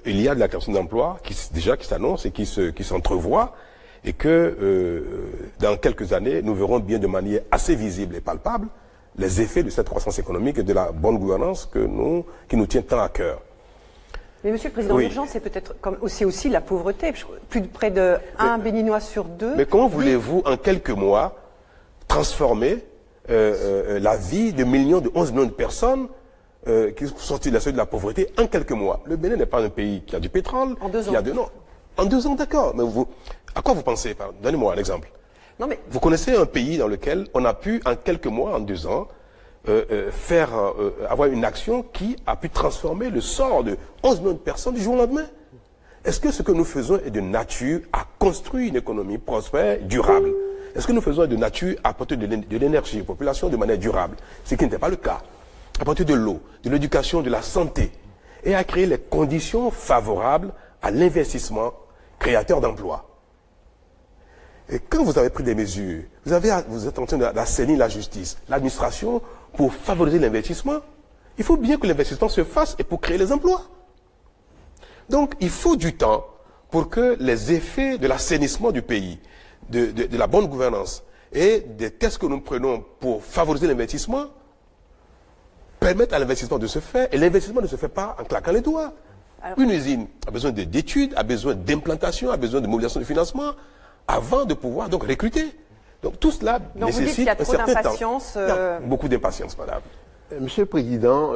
il y a de la création d'emplois qui s'annonce et qui s'entrevoit, et que dans quelques années, nous verrons bien de manière assez visible et palpable les effets de cette croissance économique et de la bonne gouvernance qui nous tient tant à cœur. Mais Monsieur le Président, Oui. l'urgence, c'est peut-être aussi la pauvreté. Plus de près de un Béninois sur 2. Mais comment voulez-vous, en quelques mois, transformer la vie de 11 millions de personnes qui sont sorties de la seuil de la pauvreté en quelques mois? Le Bénin n'est pas un pays qui a du pétrole. En 2 ans. Non. En 2 ans, d'accord. Mais à quoi vous pensez? Donnez-moi un exemple. Non, mais Vous connaissez un pays dans lequel on a pu, en quelques mois, en 2 ans, avoir une action qui a pu transformer le sort de 11 millions de personnes du jour au lendemain? Est-ce que ce que nous faisons est de nature à construire une économie prospère, durable? Est-ce que nous faisons de nature à apporter de l'énergie aux populations de manière durable? Ce qui n'était pas le cas. Apporter de l'eau, de l'éducation, de la santé, et à créer les conditions favorables à l'investissement créateur d'emplois. Et quand vous avez pris des mesures, vous êtes en train d'assainir la justice, l'administration, pour favoriser l'investissement. Il faut bien que l'investissement se fasse et pour créer les emplois. Donc, il faut du temps pour que les effets de l'assainissement du pays, de la bonne gouvernance et des tests que nous prenons pour favoriser l'investissement permettent à l'investissement de se faire. Et l'investissement ne se fait pas en claquant les doigts. Alors, une usine a besoin d'études, a besoin d'implantation, a besoin de mobilisation de financement avant de pouvoir donc recruter. Donc tout cela donc vous dites nécessite qu'il y a un trop certain temps. d'impatience. Il y a beaucoup d'impatience, madame. Monsieur le Président,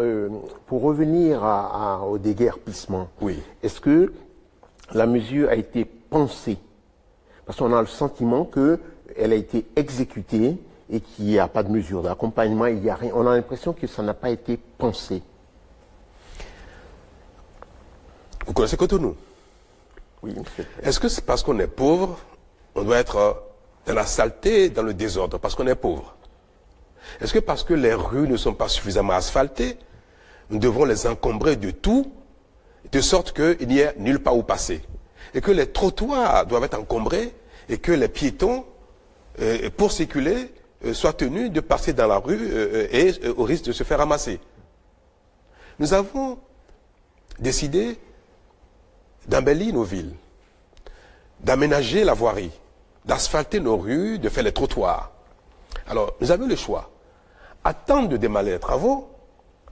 pour revenir au déguerpissement, Oui. est-ce que la mesure a été pensée? Parce qu'on a le sentiment qu'elle a été exécutée et qu'il n'y a pas de mesure d'accompagnement, il n'y a rien. On a l'impression que ça n'a pas été pensé. Vous connaissez Cotonou? Oui, monsieur. Est-ce que c'est parce qu'on est pauvre, on doit être dans la saleté, dans le désordre, parce qu'on est pauvre? Est-ce que parce que les rues ne sont pas suffisamment asphaltées, nous devons les encombrer de tout, de sorte qu'il n'y ait nulle part où passer? Et que les trottoirs doivent être encombrés et que les piétons, pour circuler, soient tenus de passer dans la rue et au risque de se faire ramasser? Nous avons décidé d'embellir nos villes, d'aménager la voirie, d'asphalter nos rues, de faire les trottoirs. Alors, nous avions le choix. Attendre de démarrer les travaux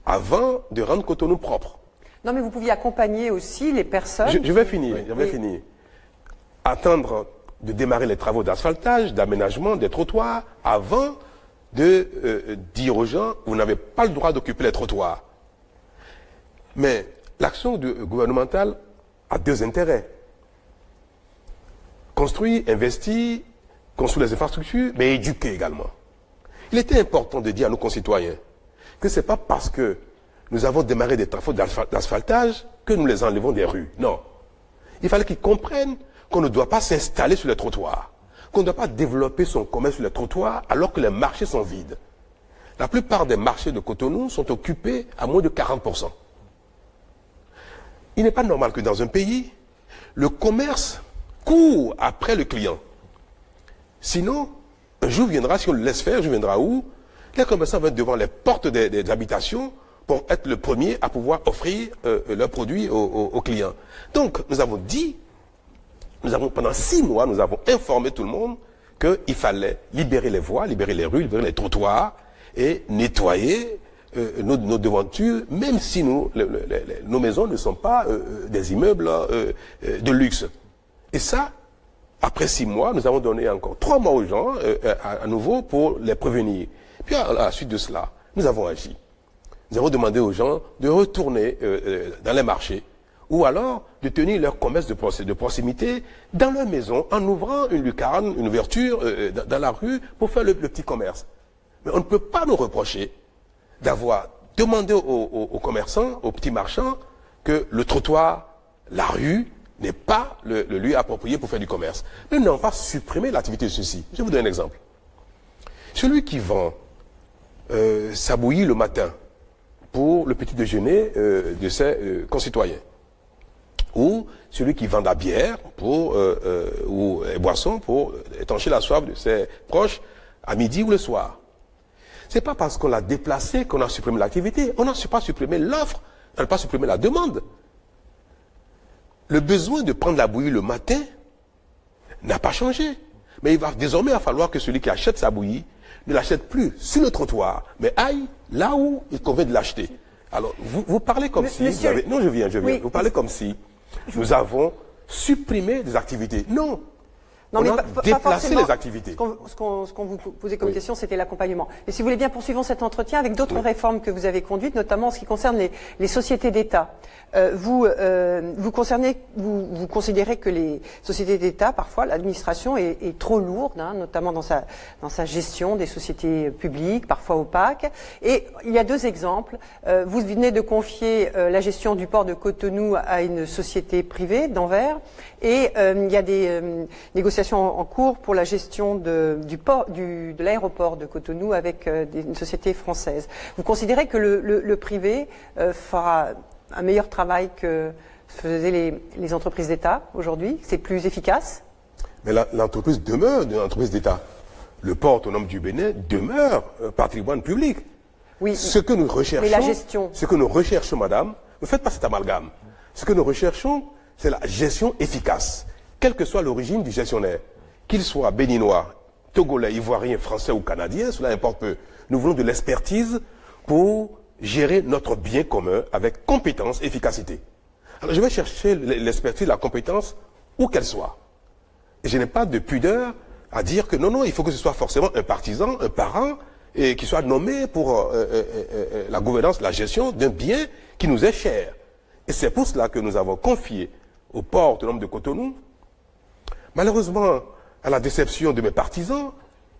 avant de rendre Cotonou propre. Non, mais vous pouviez accompagner aussi les personnes. Je vais finir, finir. Attendre de démarrer les travaux d'asphaltage, d'aménagement des trottoirs avant de dire aux gens, vous n'avez pas le droit d'occuper les trottoirs. Mais l'action gouvernementale a 2 intérêts. Construire, investir, construire les infrastructures, mais éduquer également. Il était important de dire à nos concitoyens que ce n'est pas parce que nous avons démarré des travaux d'asphaltage que nous les enlevons des rues. Non. Il fallait qu'ils comprennent qu'on ne doit pas s'installer sur les trottoirs, qu'on ne doit pas développer son commerce sur les trottoirs alors que les marchés sont vides. La plupart des marchés de Cotonou sont occupés à moins de 40%. Il n'est pas normal que dans un pays, le commerce court après le client. Sinon, un jour viendra, si on le laisse faire, un jour viendra où les commerçants vont être devant les portes des habitations pour être le premier à pouvoir offrir leurs produits aux clients. Donc, nous avons dit, pendant 6 mois, nous avons informé tout le monde qu'il fallait libérer les voies, libérer les rues, libérer les trottoirs et nettoyer nos devantures, même si nos maisons ne sont pas des immeubles de luxe. Et ça, après 6 mois, nous avons donné encore 3 mois aux gens, à nouveau, pour les prévenir. Puis à la suite de cela, nous avons agi. Nous avons demandé aux gens de retourner dans les marchés, ou alors de tenir leur commerce de proximité dans leur maison, en ouvrant une lucarne, une ouverture dans la rue pour faire le petit commerce. Mais on ne peut pas nous reprocher d'avoir demandé aux commerçants, aux petits marchands, que le trottoir, la rue, n'est pas le lieu approprié pour faire du commerce. Mais nous n'avons pas supprimé l'activité de ceux-ci. Je vais vous donner un exemple. Celui qui vend sa bouillie le matin pour le petit déjeuner de ses concitoyens, ou celui qui vend la bière ou les boissons pour étancher la soif de ses proches à midi ou le soir. C'est pas parce qu'on l'a déplacé qu'on a supprimé l'activité. On n'a pas supprimé l'offre, on n'a pas supprimé la demande. le besoin de prendre la bouillie le matin n'a pas changé. Mais il va désormais falloir que celui qui achète sa bouillie ne l'achète plus sur le trottoir, mais aille là où il convient de l'acheter. Alors, vous parlez comme si... Monsieur... Non, je viens. Oui. Vous parlez comme si nous avons supprimé des activités. Non. Non, on mais a pas déplacé forcément. les activités. Ce qu'on vous posait comme question, c'était l'accompagnement. Et si vous voulez bien, poursuivons cet entretien avec d'autres réformes que vous avez conduites, notamment en ce qui concerne les sociétés d'État. Vous considérez que les sociétés d'État, parfois, l'administration est trop lourde, hein, notamment dans sa gestion des sociétés publiques, parfois opaques. Et il y a deux exemples. Vous venez de confier la gestion du port de Cotonou à une société privée d'Anvers, et il y a des négociations en cours pour la gestion de l'aéroport de Cotonou avec une société française. Vous considérez que le privé fera un meilleur travail que faisaient les entreprises d'État aujourd'hui? C'est plus efficace? Mais l'entreprise demeure une entreprise d'État. Le port autonome du Bénin demeure patrimoine public. Oui, ce que nous recherchons, mais la gestion. Ce que nous recherchons, madame, ne faites pas cet amalgame. Ce que nous recherchons, c'est la gestion efficace, quelle que soit l'origine du gestionnaire, qu'il soit béninois, togolais, ivoirien, français ou canadien, cela importe peu. Nous voulons de l'expertise pour gérer notre bien commun avec compétence et efficacité. Alors je vais chercher l'expertise, la compétence, où qu'elle soit. Et je n'ai pas de pudeur à dire que non, il faut que ce soit forcément un partisan, un parent, et qui soit nommé pour la gouvernance, la gestion d'un bien qui nous est cher. Et c'est pour cela que nous avons confié au port autonome de Cotonou, malheureusement, à la déception de mes partisans,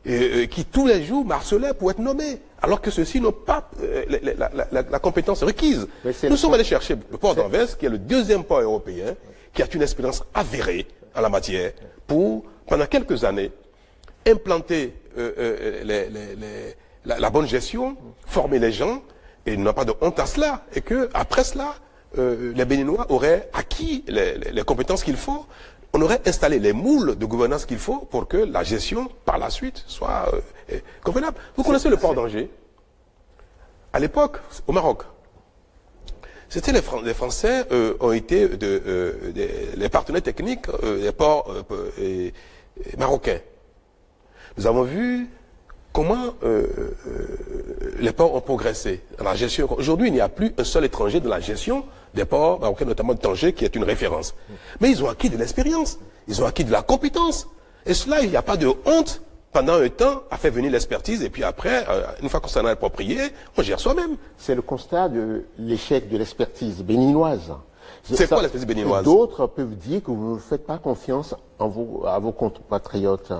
qui tous les jours marcelaient pour être nommés, alors que ceux-ci n'ont pas la compétence requise. Nous sommes allés chercher le port d'Anvers, qui est le deuxième port européen, qui a une expérience avérée en la matière, pour, pendant quelques années, implanter la bonne gestion, former les gens, et il n'y a pas de honte à cela, et que après cela, les Béninois auraient acquis les compétences qu'il faut, on aurait installé les moules de gouvernance qu'il faut pour que la gestion, par la suite, soit convenable. Vous connaissez le port d'Angers? À l'époque, au Maroc, c'était les Français ont été les partenaires techniques des ports marocains. Nous avons vu comment les ports ont progressé dans la gestion. Aujourd'hui, il n'y a plus un seul étranger dans la gestion des ports marocains, notamment de Tanger, qui est une référence. Mais ils ont acquis de l'expérience, ils ont acquis de la compétence. Et cela, il n'y a pas de honte. Pendant un temps, à faire venir l'expertise, et puis après, une fois qu'on s'en a approprié, on gère soi-même. C'est le constat de l'échec de l'expertise béninoise. C'est quoi l'expertise béninoise? D'autres peuvent dire que vous ne faites pas confiance à vos compatriotes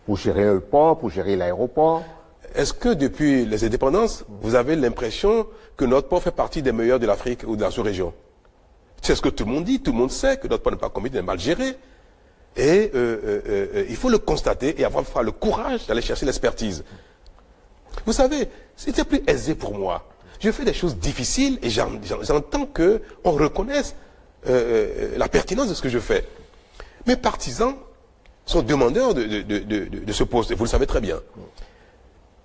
pour gérer le port, pour gérer l'aéroport. Est-ce que depuis les indépendances, vous avez l'impression que notre port fait partie des meilleurs de l'Afrique ou de la sous-région? C'est ce que tout le monde dit, tout le monde sait que notre port n'est pas compétent, est mal géré. Et il faut le constater et avoir le courage d'aller chercher l'expertise. Vous savez, c'était plus aisé pour moi. Je fais des choses difficiles et j'entends qu'on reconnaisse la pertinence de ce que je fais. Mes partisans sont demandeurs de ce poste, et vous le savez très bien.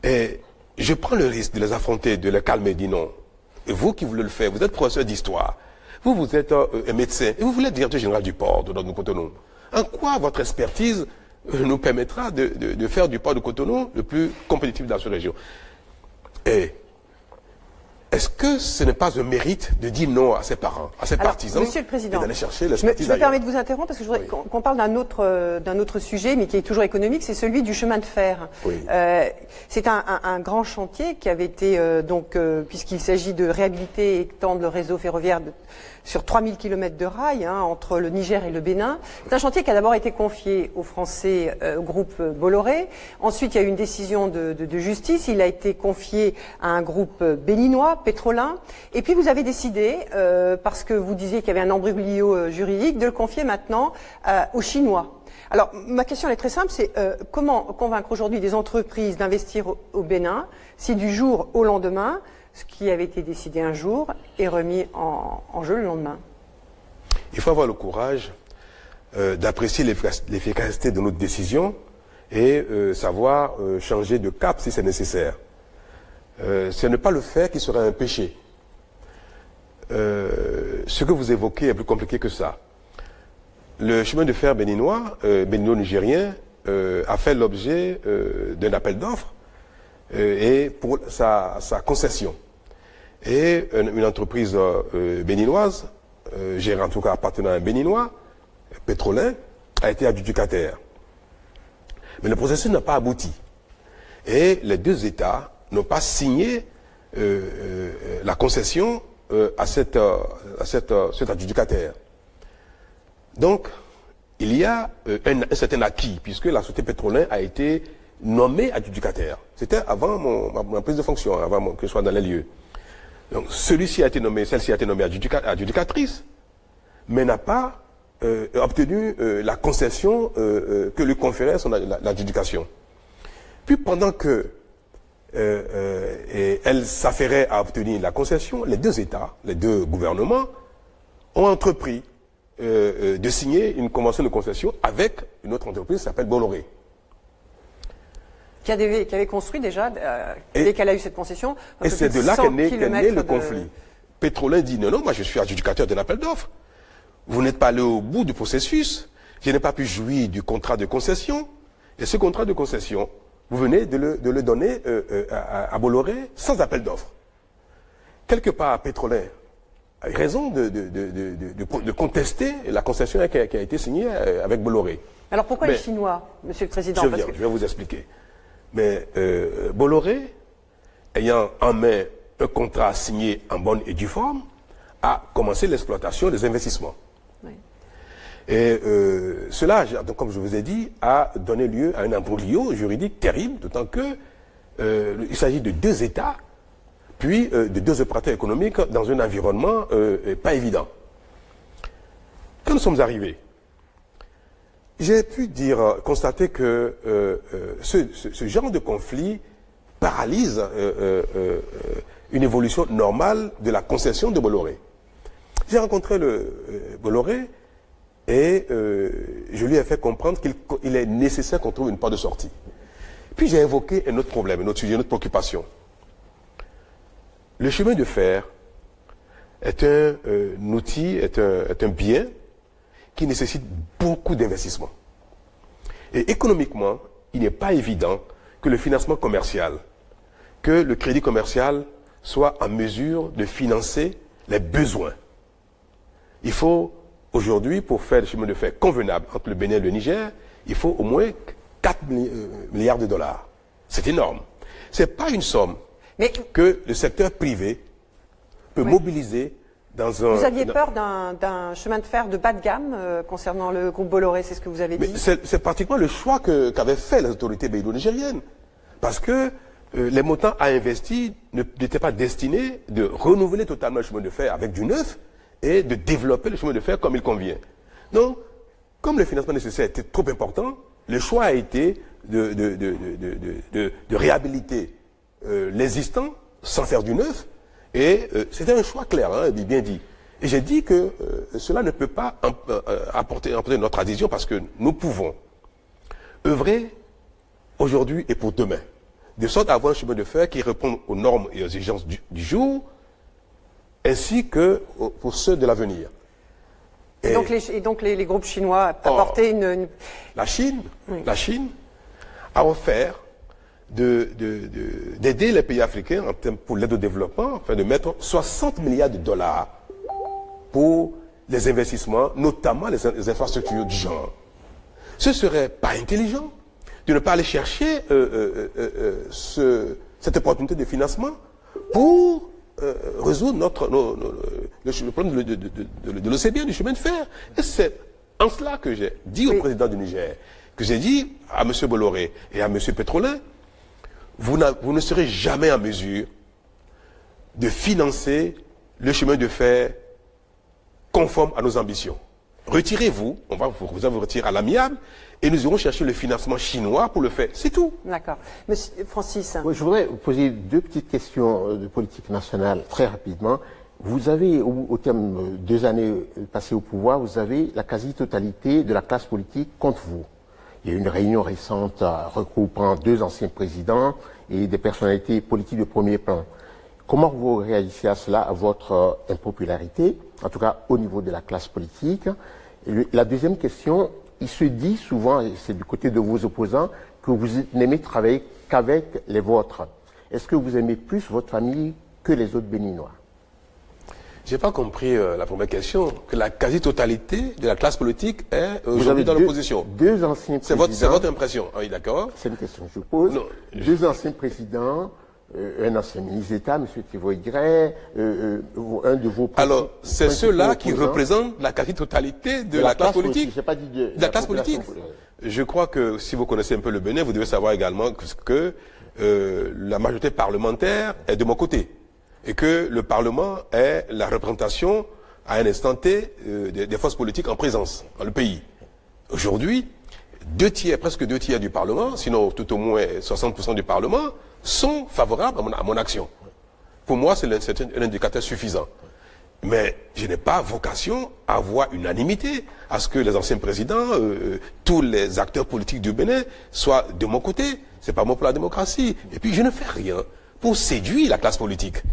Et je prends le risque de les affronter, de les calmer, dis non. Et vous qui voulez le faire, vous êtes professeur d'histoire, vous êtes un médecin, et vous voulez être directeur général du port de Cotonou. En quoi votre expertise nous permettra de faire du port de Cotonou le plus compétitif dans cette région? Et est-ce que ce n'est pas un mérite de dire non à ses parents, à ses partisans, Monsieur le Président, et d'aller chercher l'expertise ailleurs? Je me permets de vous interrompre parce que je voudrais qu'on parle d'un autre sujet, mais qui est toujours économique, c'est celui du chemin de fer. Oui. C'est un grand chantier qui avait été, puisqu'il s'agit de réhabiliter et étendre le réseau ferroviaire sur 3000 km de rails entre le Niger et le Bénin. C'est un chantier qui a d'abord été confié aux Français, au groupe Bolloré. Ensuite, il y a eu une décision de justice. Il a été confié à un groupe béninois, Pétrolin. Et puis, vous avez décidé, parce que vous disiez qu'il y avait un embroglio juridique, de le confier maintenant aux Chinois. Alors, ma question elle est très simple, c'est comment convaincre aujourd'hui des entreprises d'investir au Bénin si du jour au lendemain, ce qui avait été décidé un jour est remis en jeu le lendemain? Il faut avoir le courage d'apprécier l'efficacité de notre décision et savoir changer de cap si c'est nécessaire. Ce n'est pas le faire qui serait un péché. Ce que vous évoquez est plus compliqué que ça. le chemin de fer béninois, bénino-nigérien, a fait l'objet d'un appel d'offres et pour sa concession. Et une entreprise béninoise, gérée en tout cas appartenant à un béninois, Pétrolin, a été adjudicataire. Mais le processus n'a pas abouti. Et les deux États n'ont pas signé la concession à cet adjudicataire. Donc, il y a un certain acquis, puisque la société Pétrolin a été nommée adjudicataire. C'était avant ma prise de fonction, avant que je sois dans les lieux. Donc, celle-ci a été nommée adjudicatrice, mais n'a pas obtenu la concession que lui conférait l'adjudication. Puis pendant que elle s'affairait à obtenir la concession, les deux États, les deux gouvernements, ont entrepris de signer une convention de concession avec une autre entreprise qui s'appelle Bolloré. Qui avait construit déjà, dès qu'elle a eu cette concession. Et c'est de là qu'est né le conflit. Pétrolin dit non, moi je suis adjudicateur d'un appel d'offres. Vous n'êtes pas allé au bout du processus. Je n'ai pas pu jouir du contrat de concession. Et ce contrat de concession, vous venez de le donner à Bolloré sans appel d'offres. Quelque part, Pétrolin a eu raison de contester la concession qui a été signée avec Bolloré. Alors pourquoi les Chinois, Monsieur le Président? Je vais vous expliquer. Mais Bolloré, ayant en main un contrat signé en bonne et due forme, a commencé l'exploitation des investissements. Oui. Et cela, donc, comme je vous ai dit, a donné lieu à un imbroglio juridique terrible, d'autant que il s'agit de deux États, puis de deux opérateurs économiques dans un environnement pas évident. Quand nous sommes arrivés, j'ai pu constater que ce genre de conflit paralyse une évolution normale de la concession de Bolloré. J'ai rencontré Bolloré et je lui ai fait comprendre qu'il est nécessaire qu'on trouve une porte de sortie. Puis j'ai évoqué un autre problème, un autre sujet, une autre préoccupation. Le chemin de fer est un outil, est un bien qui nécessite beaucoup d'investissement. Et économiquement, il n'est pas évident que le financement commercial, que le crédit commercial soit en mesure de financer les besoins. Il faut, aujourd'hui, pour faire le chemin de fer convenable entre le Bénin et le Niger, il faut au moins 4 milliards de dollars. C'est énorme. Ce n'est pas une somme que le secteur privé peut mobiliser dans un... Vous aviez peur d'un chemin de fer de bas de gamme concernant le groupe Bolloré, c'est ce que vous avez dit? C'est pratiquement le choix qu'avaient fait les autorités bénino-nigériennes. Parce que les montants à investir n'étaient pas destinés de renouveler totalement le chemin de fer avec du neuf et de développer le chemin de fer comme il convient. Donc, comme le financement nécessaire était trop important, le choix a été de réhabiliter l'existant sans faire du neuf. Et c'était un choix clair, hein, bien dit. Et j'ai dit que cela ne peut pas apporter notre adhésion parce que nous pouvons œuvrer aujourd'hui et pour demain, de sorte à avoir un chemin de fer qui répond aux normes et aux exigences du jour, ainsi que pour ceux de l'avenir. Et donc les groupes chinois apportaient une... La Chine a offert d'aider les pays africains pour l'aide au développement, afin de mettre 60 milliards de dollars pour les investissements, notamment les infrastructures du genre. Ce ne serait pas intelligent de ne pas aller chercher cette opportunité de financement pour résoudre le problème de l'OCDE, du chemin de fer. Et c'est en cela que j'ai dit au président du Niger, que j'ai dit à M. Bolloré et à M. Pétrolin, vous ne serez jamais en mesure de financer le chemin de fer conforme à nos ambitions. Retirez-vous, on va vous retirer à l'amiable, et nous irons chercher le financement chinois pour le faire. C'est tout. D'accord. Monsieur Francis. Oui, je voudrais vous poser deux petites questions de politique nationale très rapidement. Vous avez, au terme de 2 années passées au pouvoir, vous avez la quasi-totalité de la classe politique contre vous. Il y a eu une réunion récente regroupant 2 anciens présidents et des personnalités politiques de premier plan. Comment vous réagissez à cela, à votre impopularité, en tout cas au niveau de la classe politique? La deuxième question, il se dit souvent, et c'est du côté de vos opposants, que vous n'aimez travailler qu'avec les vôtres. Est-ce que vous aimez plus votre famille que les autres Béninois? J'ai pas compris la première question, que la quasi-totalité de la classe politique est Vous aujourd'hui avez dans l'opposition. deux anciens C'est présidents. votre impression. Ah oui, d'accord. C'est une question que je pose. Non, Deux anciens présidents, un ancien ministre d'État, M. Thibault Gray, un de vos Alors, c'est ceux-là qui opposants. représentent la quasi-totalité de la classe politique. J'ai pas dit de La classe politique. Je crois que si vous connaissez un peu le Bénin, vous devez savoir également que la majorité parlementaire est de mon côté. Et que le Parlement est la représentation à un instant T des forces politiques en présence dans le pays. Aujourd'hui, presque deux tiers du Parlement, sinon tout au moins 60% du Parlement, sont favorables à mon action. Pour moi, c'est un indicateur suffisant. Mais je n'ai pas vocation à avoir unanimité, à ce que les anciens présidents, tous les acteurs politiques du Bénin soient de mon côté. C'est pas moi pour la démocratie. Et puis je ne fais rien pour séduire la classe politique.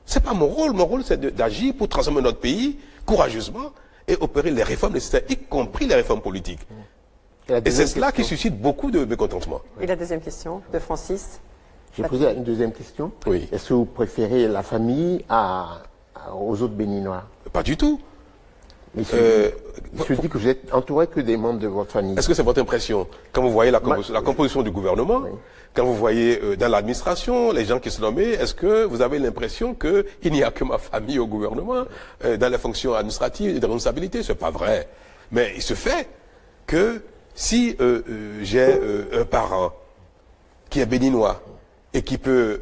C'est pas mon rôle. Mon rôle, c'est d'agir pour transformer notre pays courageusement et opérer les réformes nécessaires, y compris les réformes politiques. Et c'est cela qui suscite beaucoup de mécontentement. Et la deuxième question de Francis? J'ai posé une deuxième question. Oui. Est-ce que vous préférez la famille aux autres Béninois? Pas du tout. Mais il se dit que vous êtes entouré que des membres de votre famille. Est-ce que c'est votre impression? Quand vous voyez la composition du gouvernement, oui. Quand vous voyez dans l'administration les gens qui sont nommés, est-ce que vous avez l'impression qu'il n'y a que ma famille au gouvernement, dans les fonctions administratives et de responsabilité? C'est pas vrai. Mais il se fait que si j'ai un parent qui est béninois et qui peut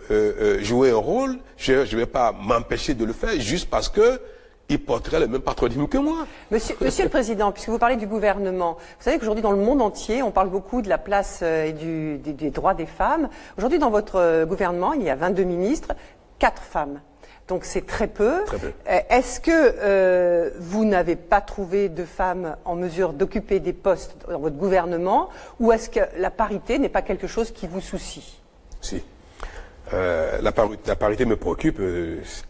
jouer un rôle, je ne vais pas m'empêcher de le faire juste parce que il porterait le même patronyme que moi. Monsieur le Président, puisque vous parlez du gouvernement, vous savez qu'aujourd'hui dans le monde entier, on parle beaucoup de la place et des droits des femmes. Aujourd'hui dans votre gouvernement, il y a 22 ministres, 4 femmes. Donc c'est très peu. Très peu. Est-ce que vous n'avez pas trouvé de femmes en mesure d'occuper des postes dans votre gouvernement, ou est-ce que la parité n'est pas quelque chose qui vous soucie? Si. La parité me préoccupe.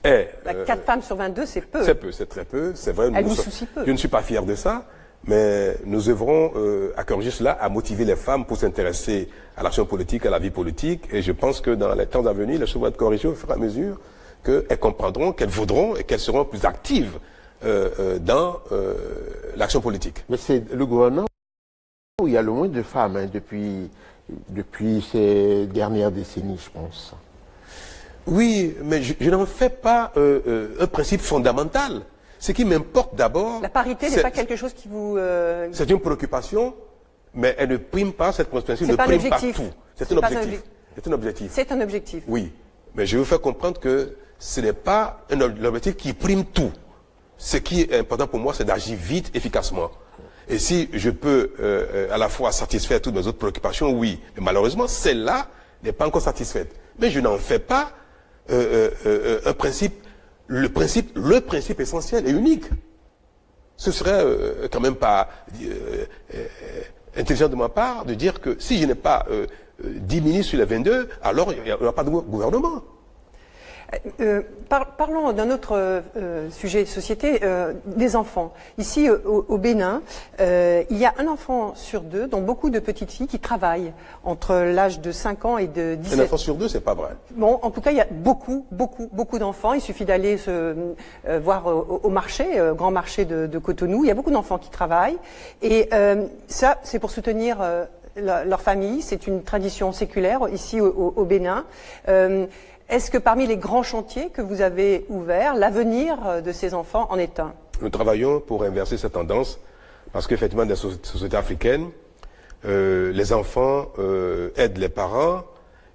4 femmes sur 22, c'est peu. C'est peu, c'est très peu. C'est vrai. Elle vous soucie peu. Je ne suis pas fier de ça, mais nous œuvrons à corriger cela, à motiver les femmes pour s'intéresser à l'action politique, à la vie politique. Et je pense que dans les temps à venir, les choses vont être corrigées au fur et à mesure qu'elles comprendront, qu'elles voudront et qu'elles seront plus actives dans l'action politique. Mais c'est le gouvernement où il y a le moins de femmes depuis ces dernières décennies, je pense. Oui, mais je n'en fais pas un principe fondamental. Ce qui m'importe d'abord... La parité n'est pas quelque chose qui vous... C'est une préoccupation, mais elle ne prime pas, cette principe ne pas prime pas objectif. tout. C'est un objectif. C'est un objectif. C'est un objectif. Oui, mais je veux faire comprendre que ce n'est pas l'objectif qui prime tout. Ce qui est important pour moi, c'est d'agir vite, efficacement. Et si je peux à la fois satisfaire toutes mes autres préoccupations, oui. Mais malheureusement, celle-là n'est pas encore satisfaite. Mais je n'en fais pas un principe, le principe essentiel et unique. Ce serait quand même pas intelligent de ma part de dire que si je n'ai pas 10 ministres sur les 22, alors il n'y aura pas de gouvernement. Parlons d'un autre sujet de société, des enfants. Ici, au Bénin, il y a un enfant sur 2, dont beaucoup de petites filles, qui travaillent entre l'âge de 5 ans et de 17 ans. Un enfant sur 2, c'est pas vrai. Bon, en tout cas, il y a beaucoup d'enfants. Il suffit d'aller se voir au marché, grand marché de Cotonou. Il y a beaucoup d'enfants qui travaillent. Et ça, c'est pour soutenir leur famille. C'est une tradition séculaire ici au Bénin. Est-ce que parmi les grands chantiers que vous avez ouverts, l'avenir de ces enfants en est un? Nous travaillons pour inverser cette tendance parce qu'effectivement, dans les sociétés africaines, les enfants aident les parents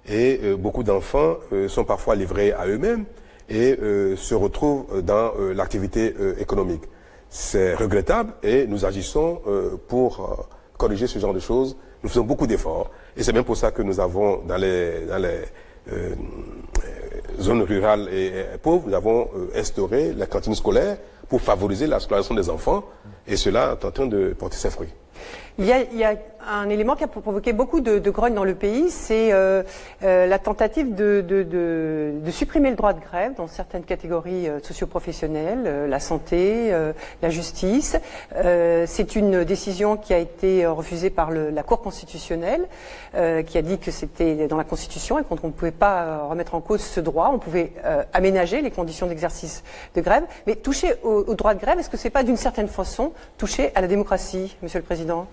et beaucoup d'enfants sont parfois livrés à eux-mêmes et se retrouvent dans l'activité économique. C'est regrettable et nous agissons pour corriger ce genre de choses. Nous faisons beaucoup d'efforts et c'est même pour ça que nous avons dans les zones rurales et pauvres, nous avons instauré la cantine scolaire pour favoriser la scolarisation des enfants et cela est en train de porter ses fruits. Il y a un élément qui a provoqué beaucoup de grogne dans le pays, c'est la tentative de supprimer le droit de grève dans certaines catégories socio-professionnelles, la santé, la justice. C'est une décision qui a été refusée par la Cour constitutionnelle, qui a dit que c'était dans la Constitution et qu'on ne pouvait pas remettre en cause ce droit. On pouvait aménager les conditions d'exercice de grève, mais toucher au droit de grève, est-ce que c'est pas d'une certaine façon toucher à la démocratie, Monsieur le Président?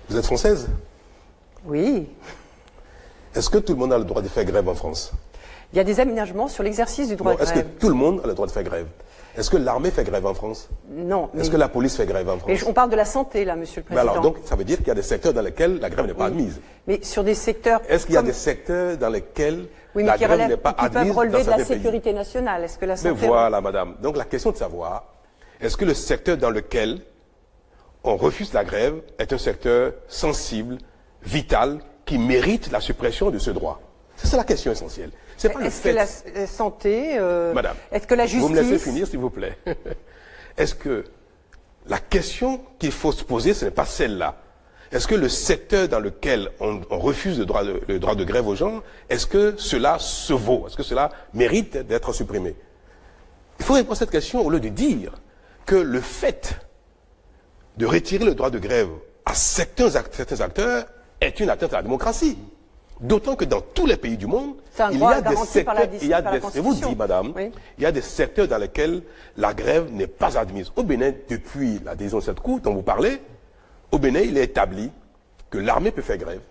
Vous êtes française? Oui. Est-ce que tout le monde a le droit de faire grève en France? Il y a des aménagements sur l'exercice du droit de Est-ce grève. que tout le monde a le droit de faire grève? Est-ce que l'armée fait grève en France? Non. Est-ce que la police fait grève en France? Mais on parle de la santé, là, Monsieur le Mais Président. alors, donc, ça veut dire qu'il y a des secteurs dans lesquels la grève n'est pas admise. Mais sur des secteurs... Est-ce qu'il y a des secteurs dans lesquels oui, mais la qui grève n'est pas qui admise peuvent relever dans de la certains pays? sécurité nationale? Est-ce que la santé... Mais voilà, madame. Donc, la question de savoir, est-ce que le secteur dans lequel on refuse la grève est un secteur sensible, vital, qui mérite la suppression de ce droit? C'est ça la question essentielle. C'est pas le Est-ce fait... que la santé... Madame, est-ce que la justice... vous me laissez finir, s'il vous plaît. Est-ce que la question qu'il faut se poser, ce n'est pas celle-là? Est-ce que le secteur dans lequel on refuse le droit de grève aux gens, est-ce que cela se vaut? Est-ce que cela mérite d'être supprimé? Il faut répondre à cette question au lieu de dire que le fait de retirer le droit de grève à certains acteurs est une atteinte à la démocratie. D'autant que dans tous les pays du monde, il y a des secteurs, je vous dis, madame, oui, il y a des secteurs dans lesquels la grève n'est pas admise. Au Bénin, depuis la décision de cette Cour dont vous parlez, au Bénin, il est établi que l'armée peut faire grève,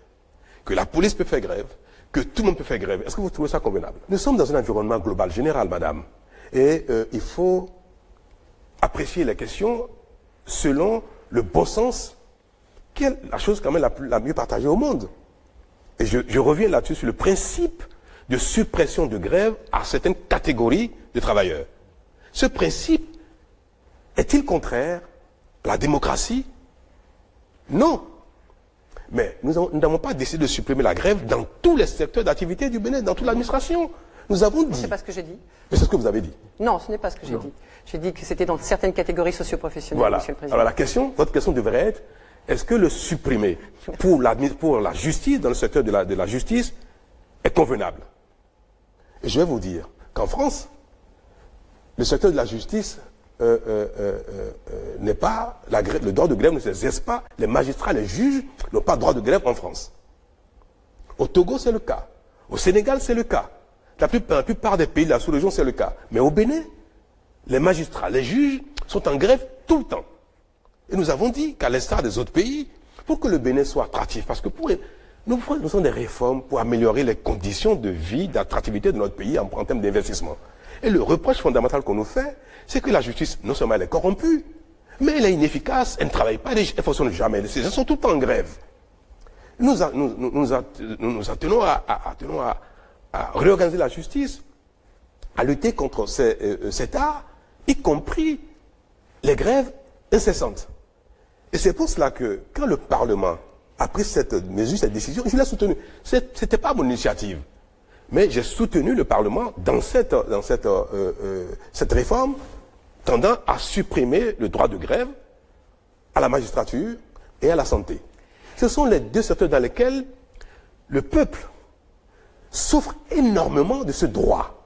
que la police peut faire grève, que tout le monde peut faire grève. Est-ce que vous trouvez ça convenable? Nous sommes dans un environnement global, général, madame. Et il faut apprécier les questions selon le bon sens, qui est la chose quand même la mieux partagée au monde. Et je reviens là-dessus sur le principe de suppression de grève à certaines catégories de travailleurs. Ce principe est-il contraire à la démocratie? Non. Mais nous n'avons pas décidé de supprimer la grève dans tous les secteurs d'activité du Bénin, dans toute l'administration. Nous avons dit... C'est pas ce que j'ai dit. Mais c'est ce que vous avez dit. Non, ce n'est pas ce que j'ai dit. J'ai dit que c'était dans certaines catégories socio-professionnelles, voilà. Monsieur le Président. Alors votre question devrait être, est-ce que le supprimer pour la justice, dans le secteur de la justice, est convenable? Et je vais vous dire qu'en France, le secteur de la justice n'est pas... le droit de grève ne s'exerce pas. Les magistrats, les juges n'ont pas de droit de grève en France. Au Togo, c'est le cas. Au Sénégal, c'est le cas. Dans la plupart des pays de la sous-région, c'est le cas. Mais au Bénin, les magistrats, les juges sont en grève tout le temps. Et nous avons dit qu'à l'instar des autres pays, pour que le Bénin soit attractif, parce que nous faisons des réformes pour améliorer les conditions de vie, d'attractivité de notre pays en termes d'investissement. Et le reproche fondamental qu'on nous fait, c'est que la justice, non seulement elle est corrompue, mais elle est inefficace, elle ne travaille pas, elle ne fonctionne jamais. Les gens sont tout le temps en grève. Nous attenons à réorganiser la justice, à lutter contre cet art, y compris les grèves incessantes. Et c'est pour cela que, quand le Parlement a pris cette mesure, cette décision, je l'ai soutenue. Ce n'était pas mon initiative. Mais j'ai soutenu le Parlement dans cette réforme tendant à supprimer le droit de grève à la magistrature et à la santé. Ce sont les deux secteurs dans lesquels le peuple souffre énormément de ce droit.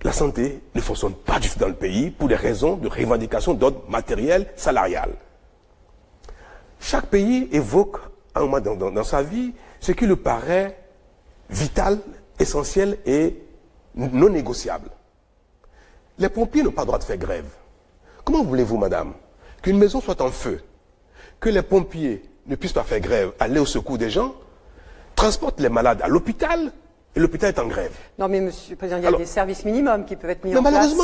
La santé ne fonctionne pas du tout dans le pays pour des raisons de revendication d'ordre matériel, salarial. Chaque pays évoque un moment dans sa vie ce qui lui paraît vital, essentiel et non négociable. Les pompiers n'ont pas le droit de faire grève. Comment voulez-vous, madame, qu'une maison soit en feu, que les pompiers ne puissent pas faire grève, aller au secours des gens, transportent les malades à l'hôpital, et l'hôpital est en grève? Non, mais Monsieur le Président, il y a des services minimums qui peuvent être mis en place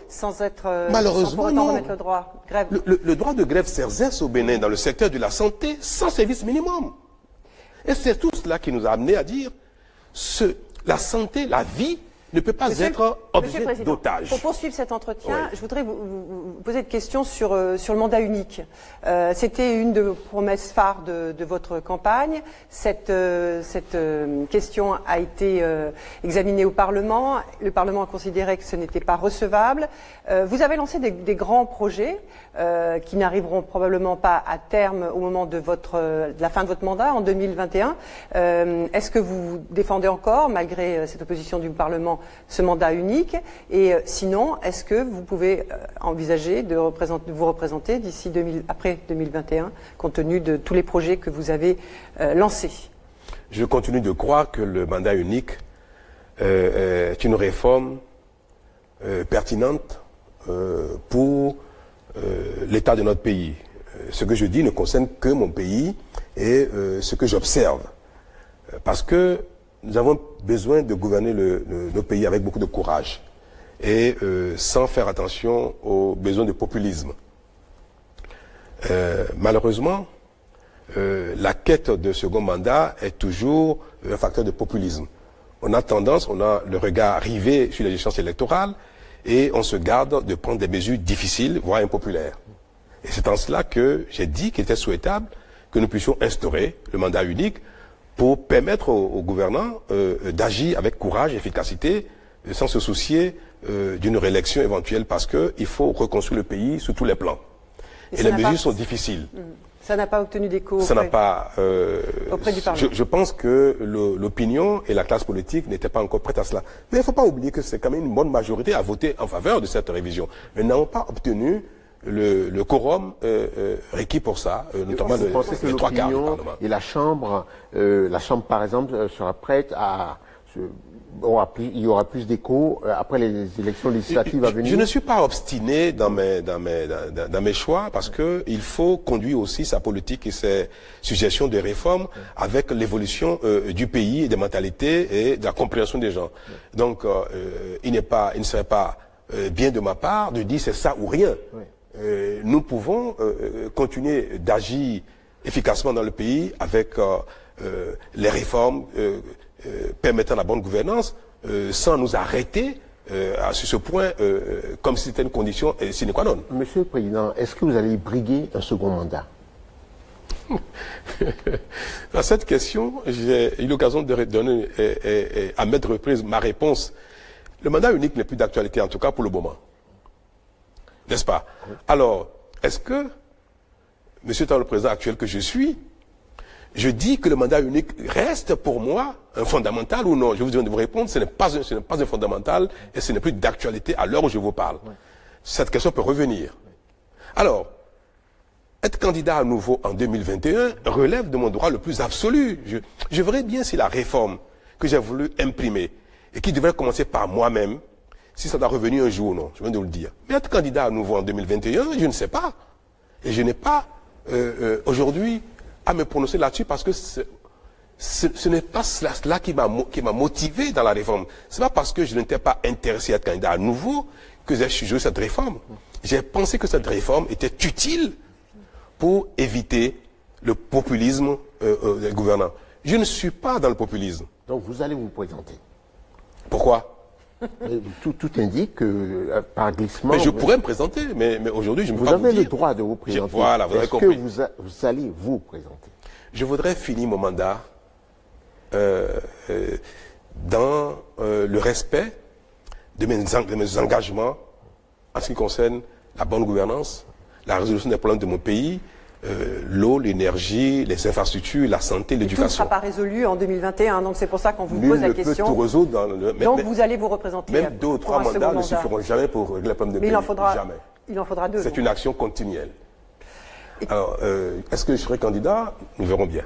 sans être malheureusement, sans pour autant remettre le droit de grève. Le droit de grève s'exerce au Bénin dans le secteur de la santé sans service minimum. Et c'est tout cela qui nous a amené à dire la santé, la vie ne peut pas être objet d'otage. Pour poursuivre cet entretien, je voudrais vous poser une question sur le mandat unique. C'était une de vos promesses phares de votre campagne. Cette question a été examinée au Parlement. Le Parlement a considéré que ce n'était pas recevable. Vous avez lancé des grands projets qui n'arriveront probablement pas à terme au moment de la fin de votre mandat en 2021. Est-ce que vous défendez encore, malgré cette opposition du Parlement, ce mandat unique? Et sinon, est-ce que vous pouvez envisager de vous représenter après 2021, compte tenu de tous les projets que vous avez lancés? Je continue de croire que le mandat unique est une réforme pertinente pour l'état de notre pays. Ce que je dis ne concerne que mon pays et ce que j'observe. Parce que nous avons besoin de gouverner nos pays avec beaucoup de courage et sans faire attention aux besoins de populisme. Malheureusement, la quête de second mandat est toujours un facteur de populisme. On a le regard rivé sur les échéances électorales et on se garde de prendre des mesures difficiles, voire impopulaires. Et c'est en cela que j'ai dit qu'il était souhaitable que nous puissions instaurer le mandat unique pour permettre aux gouvernants d'agir avec courage et efficacité, sans se soucier d'une réélection éventuelle, parce qu'il faut reconstruire le pays sous tous les plans. Et les mesures sont difficiles. Ça n'a pas obtenu d'écho auprès du Parlement. Je pense que l'opinion et la classe politique n'étaient pas encore prêtes à cela. Mais il ne faut pas oublier que c'est quand même une bonne majorité à voter en faveur de cette révision. Mais nous n'avons pas obtenu le quorum requis pour ça, notamment les 3 quarts du Parlement. Et la Chambre, par exemple, sera prête à... il y aura plus d'écho après les élections législatives à venir. Je ne suis pas obstiné dans mes choix, parce que il faut conduire aussi sa politique et ses suggestions de réforme avec l'évolution du pays et des mentalités et de la compréhension des gens. Donc, il ne serait pas bien de ma part de dire c'est ça ou rien. Nous pouvons continuer d'agir efficacement dans le pays avec les réformes permettant la bonne gouvernance, sans nous arrêter sur ce point comme si c'était une condition sine qua non. Monsieur le Président, est-ce que vous allez briguer un second mandat? À cette question, j'ai eu l'occasion de donner à maintes reprises ma réponse. Le mandat unique n'est plus d'actualité, en tout cas pour le moment. N'est-ce pas? Alors, est-ce que, Monsieur le Président actuel que je suis, je dis que le mandat unique reste pour moi un fondamental ou non? Je vous viens de vous répondre, ce n'est pas un fondamental et ce n'est plus d'actualité à l'heure où je vous parle. Cette question peut revenir. Alors, être candidat à nouveau en 2021 relève de mon droit le plus absolu. Je verrais bien si la réforme que j'ai voulu imprimer et qui devrait commencer par moi-même, si ça doit revenir un jour ou non, je viens de vous le dire. Mais être candidat à nouveau en 2021, je ne sais pas. Et je n'ai pas aujourd'hui à me prononcer là-dessus, parce que ce n'est pas cela qui m'a motivé dans la réforme. Ce n'est pas parce que je n'étais pas intéressé à être candidat à nouveau que j'ai suivi cette réforme. J'ai pensé que cette réforme était utile pour éviter le populisme des gouvernants. Je ne suis pas dans le populisme. Donc vous allez vous présenter. Pourquoi? Tout indique que par glissement... Mais je pourrais me présenter, mais aujourd'hui je ne peux pas vous dire. Vous avez le droit de vous présenter. Voilà, vous avez compris. Est-ce que vous allez vous présenter? Je voudrais finir mon mandat dans le respect de mes engagements en ce qui concerne la bonne gouvernance, la résolution des problèmes de mon pays, l'eau, l'énergie, les infrastructures, la santé, l'éducation. Tout ne sera pas résolu en 2021, donc c'est pour ça qu'on vous pose la question. Tout résoudre donc vous allez vous représenter. Même 2 ou 3 mandats ne suffiront jamais pour régler le problème de pays. Jamais. Il en faudra 2. C'est une action continuelle. Alors, est-ce que je serai candidat? Nous verrons bien.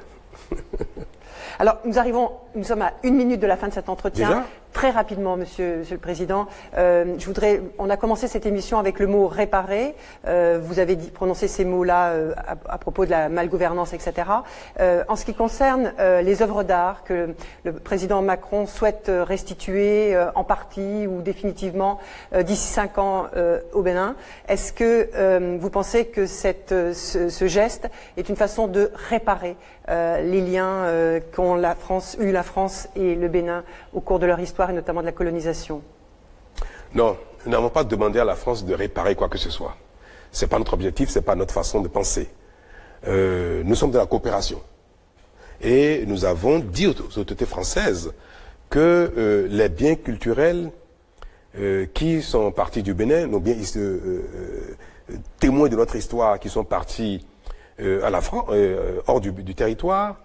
Alors, nous sommes à 1 minute de la fin de cet entretien. Déjà ? Très rapidement, monsieur le Président. On a commencé cette émission avec le mot réparer. Vous avez prononcé ces mots-là à propos de la malgouvernance, etc. En ce qui concerne les œuvres d'art que le président Macron souhaite restituer en partie ou définitivement d'ici 5 ans au Bénin, est-ce que vous pensez que ce geste est une façon de réparer les liens qu'ont la France et le Bénin au cours de leur histoire? l'histoire et notamment de la colonisation? Non, nous n'avons pas demandé à la France de réparer quoi que ce soit. Ce n'est pas notre objectif, ce n'est pas notre façon de penser. Nous sommes de la coopération. Et nous avons dit aux autorités françaises que les biens culturels qui sont partis du Bénin, nos biens témoins de notre histoire qui sont partis à la France, hors du territoire,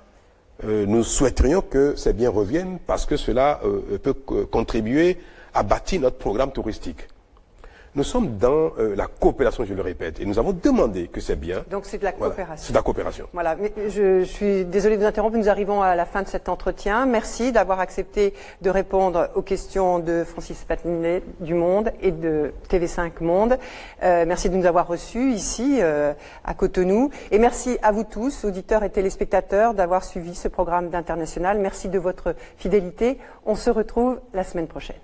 nous souhaiterions que ces biens reviennent parce que cela peut contribuer à bâtir notre programme touristique. Nous sommes dans la coopération, je le répète, et nous avons demandé que c'est bien. Donc c'est de la coopération. Voilà, c'est de la coopération. Voilà, mais je suis désolée de vous interrompre, nous arrivons à la fin de cet entretien. Merci d'avoir accepté de répondre aux questions de Francis Patinet du Monde et de TV5 Monde. Merci de nous avoir reçus ici à Cotonou. Et merci à vous tous, auditeurs et téléspectateurs, d'avoir suivi ce programme d'International. Merci de votre fidélité. On se retrouve la semaine prochaine.